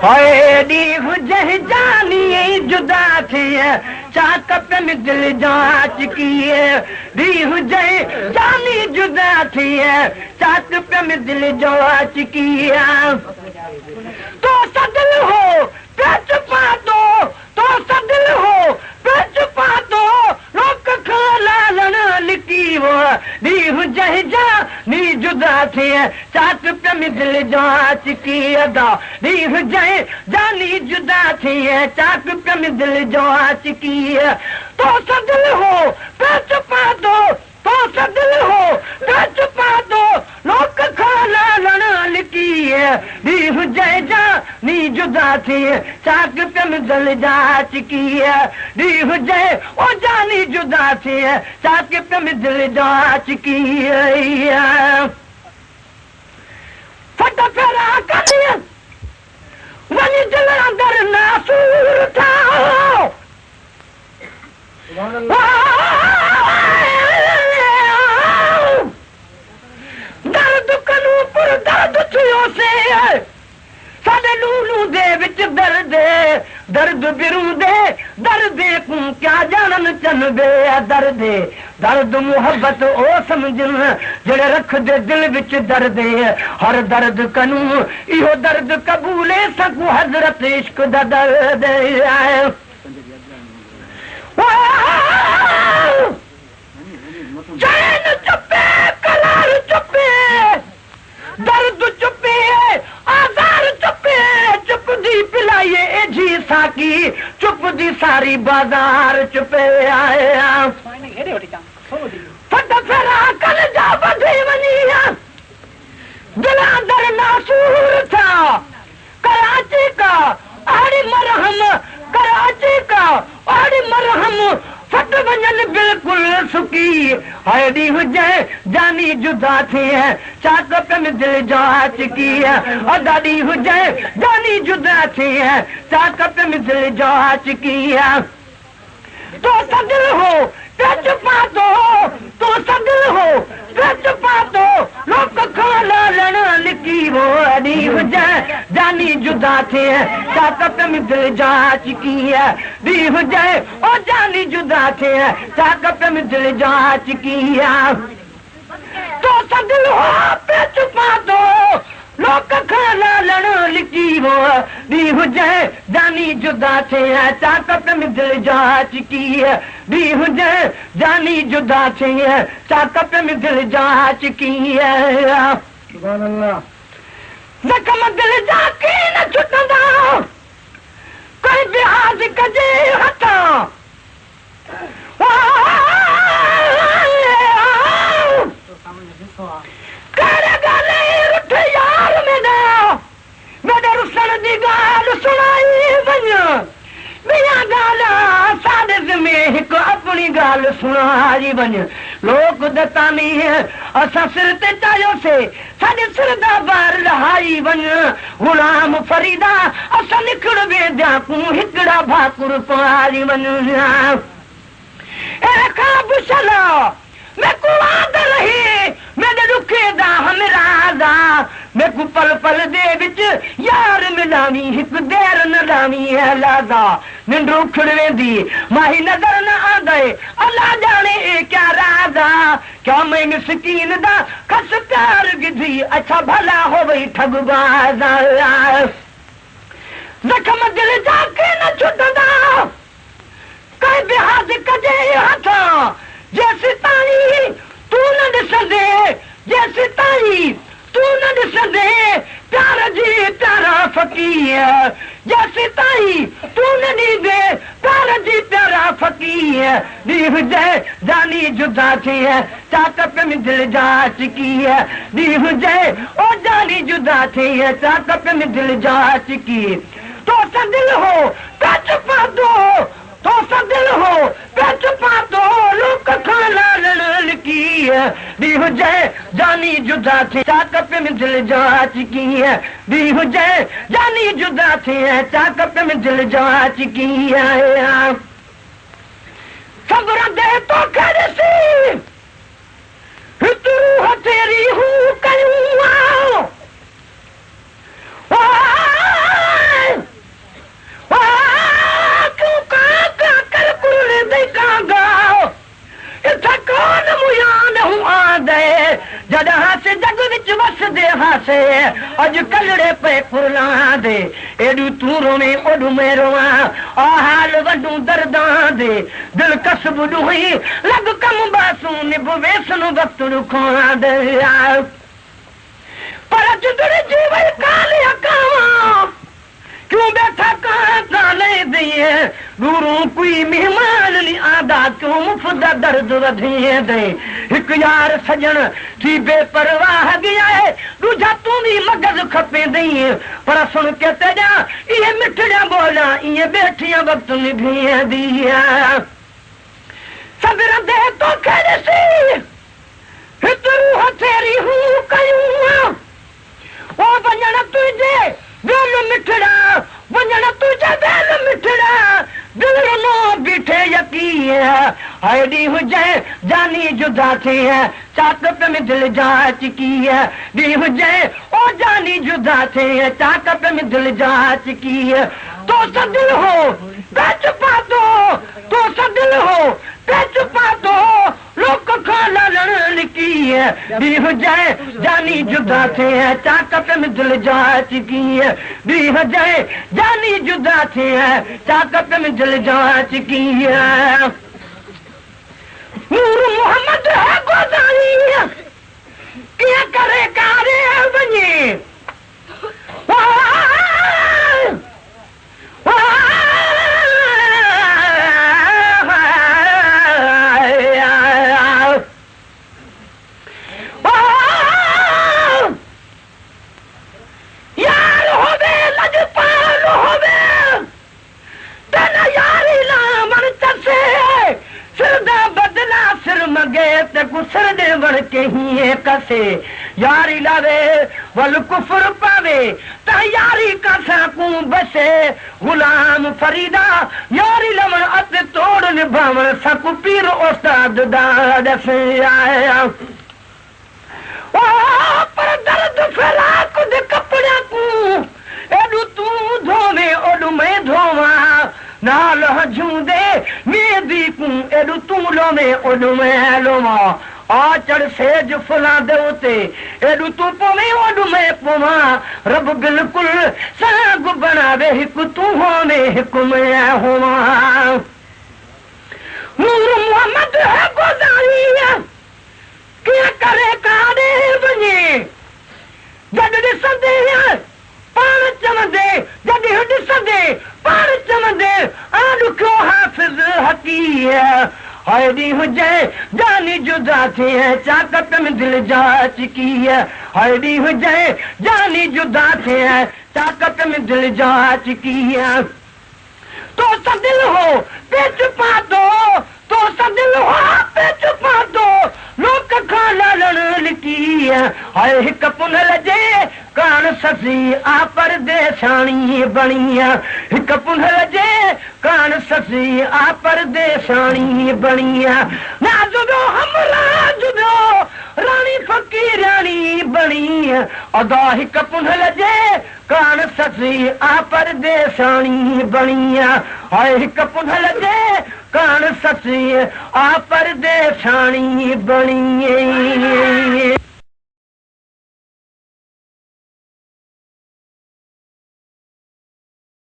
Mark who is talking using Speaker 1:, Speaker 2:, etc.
Speaker 1: हाय दी जह जानी जुदा थी चाक पे में दिल जांच किए दी जह जानी जुदा थी चाक पे में दिल जांच किया तो सदिल हो पेच पा दो तो सदिल हो पेच पा दो लोक खाला लना लिखी वो दी जह जानी जुदा थी चाक पे में दिल जांच किया दी जह जानी जुदा थी चाक पे में दिल जांच किया तो सदिल हो पेच पा दो तो सदिल हो पेच पा दो लोक खाला लना लिखी दी जह जानी जुदा थी चाक पे में दिल जांच किया दी जह ओ जानी जुदा थी चाक पे में दिल जांच किया फट फेरा कर वनी दिल अंदर नासूर था दर्द कनू पर दर्द थियो से साडे लूलू दे विच दर्द बिरू दे दर्द को क्या जानन चनबे दर्द मुहब्बत ओ समझन जेड़े रख दे दिल विच दर्द हर दर्द कनू इहो दर्द कबूले सकू हजरत इश्क दा दर्द आए चैन चुपे कलार चुपे दर्द चुपे आजार चुपे चुप दी पिलाइए ए जी साकी चुप दी सारी बाजार चुपे आया फट फेरा कल जा बधी वनिया दिल अंदर नासूर था कराची का आड़ी मरहम कराची का आड़ी मरहम फट वंजन बिल्कुल सुकी हैडी हुजे जानी जुदा थी है चाक पे में दिल जांच की है और दादी हुजे जानी जुदा थी है चाक पे में दिल जांच की है तो सदिल हो पेच पा दो तो सदिल हो पेच पा दो लोक खाला लना लिखी वो दी हुजे जानी जुदा थी है चाक पे में दिल जांच की है दी हुजे ओ जानी जुदा थी है चाक पे में दिल जांच की है तो सदिल हो पेच पा दो लोक खाला लना लिखी वो दी हुजे जानी जुदा थी है चाक पे में दिल जांच की है दी हुजे जानी जुदा थी है चाक पे में दिल जांच की है सुभान अल्लाह जखम दिल जाके न छुटंदा कोई बिहाज कजे हथा करे गाले रुठ यार मेरे रुसन दी गाल सुनाई वञ बिया गाल सादिस में हिकु अपनी गाल सुनाई वञ लोक दतानी असां सिर ते चायोसे साडे सिर दा बार लहाई वञ गुलाम फरीदा असां निकड़ वेंदा कूं हिकड़ा भाकुर पारी वञ ए खाब चला मैं कुआद रही मेरे रुखे दा हमरादा मैं को पल पल दे विच यार मिलावी हिक देर न लावी है लादा निंड उखड़ वेंदी माही नजर न आंदे अल्लाह जाने ए क्या रादा क्या मैं मिस्कीन दा खस प्यार गिधी अच्छा भला हो वही ठगबाजा जखम दिल जाके न छुटदा कई बिहाज कजे हथा जैसे ताई तू न ॾिसंदे जैसे ताई तू न ॾिसंदे प्यार जी प्यारा फ़क़ीर जैसे ताई तू न ॾींदे प्यार जी प्यारा फ़क़ीर दी हुजे जानी जुदा थी है चाक पे में दिल जांच की है दी हुजे ओ जानी जुदा थी है चाक पे में दिल जांच की तो सदिल हो पेच पा दो तो सदिल हो पेच पा दो लोक खाला लड़ल की है दी हुजे जानी जुदा थी चाक पे में दिल जांच की है दी हुजे जानी जुदा थी है चाक पे में दिल जांच की है सब्र दे तो कर सी तू तेरी हूँ करूँ गए जॾहिं से जग विच वसदे हासे अॼु कलड़े पे फुरलां दे एॾू तूं रोवे ओॾू में रोवां आ हाल वॾू दर्दां दे दिल कसब ॾुही लॻ कम बासूं निभ वेसन वक़्तु रुखों दे पर जुदड़ जी वई काली अकावां क्यों बैठा कहाँ नहीं दिए दूरों कोई मेहमान ली आदा क्यों मुफ्त दर्द वधिए दे एक यार सजन थी बेपरवाह गया है दूजा तू भी मगज खपे दई पर सुन के तेजा ये मिठड़ा बोला ये बैठिया वक्त निभिए दिया सबर दे तो करे सी हितरू हथेरी हूँ कयूं ओ वञण तुझे दिल मिठड़ा वञण तुझे दिल मिठड़ा दिल नो बीठे यकीन आईडी हुजे जानी जुदा थी है चाक पे में दिल जा चुकी है दी हुजे ओ जानी जुदा थी है चाक पे में दिल जा चुकी है तो सदिल हो बेच पा दो तो सदिल हो बेच पा दो लोक खाला लड़ लिखी है दी हुजे जानी जुदा थी है चाक पे में दिल जा चुकी है दी हुजे जानी जुदा थी है चाक पे में दिल जा चुकी है नूर मोहम्मद है गोदारी क्या करे कारे बने कसे यारी लावे वल कुफर पावे ता यारी कसा को बसे गुलाम फरीदा यारी लमन अत तोड़ निभावण सकु पीर उस्ताद दा दसे आया ओ पर दर्द फैला कुद कपड़ा को एडू तू धोवे ओडू मैं धोवा नाल हजूंदे मेदी को एडू तू लोवे ओडू मैं लोवा आचड़ सेज फुला दे उते एडू तू पोवे ओडू मैं पोवा रब बिल्कुल साग बनावे हिक तू होवे हिक मैं होवा नूर मोहम्मद है गोदारी क्या करे कारे बने जद ॾिसंदे पाण चवंदे जॾहिं ॾिसंदे पाण चवंदे आॾु क्यों हाफ़िज़ हकी हैडी हुजे जानी जुदा थी है चाकत में दिल जा चुकी है हैडी हुजे जानी जुदा थी है चाकत में दिल जा चुकी है तो सदिल हो पेच पा दो तो सदिल हो पेच पा दो लोक खाला लड़ लिखी है हाय हिक पुनल जे कान ससी आ परदेसानी बणी है हिक पुनल जे कान ससी आ परदेसानी बणी है ना जुदो हमरा जुदो रानी फकीरानी बणी है अदा हिक पुनल जे कान ससी आ परदेसानी बणी है हाय हिक पुनल जे कान ससी आ परदेसानी बणी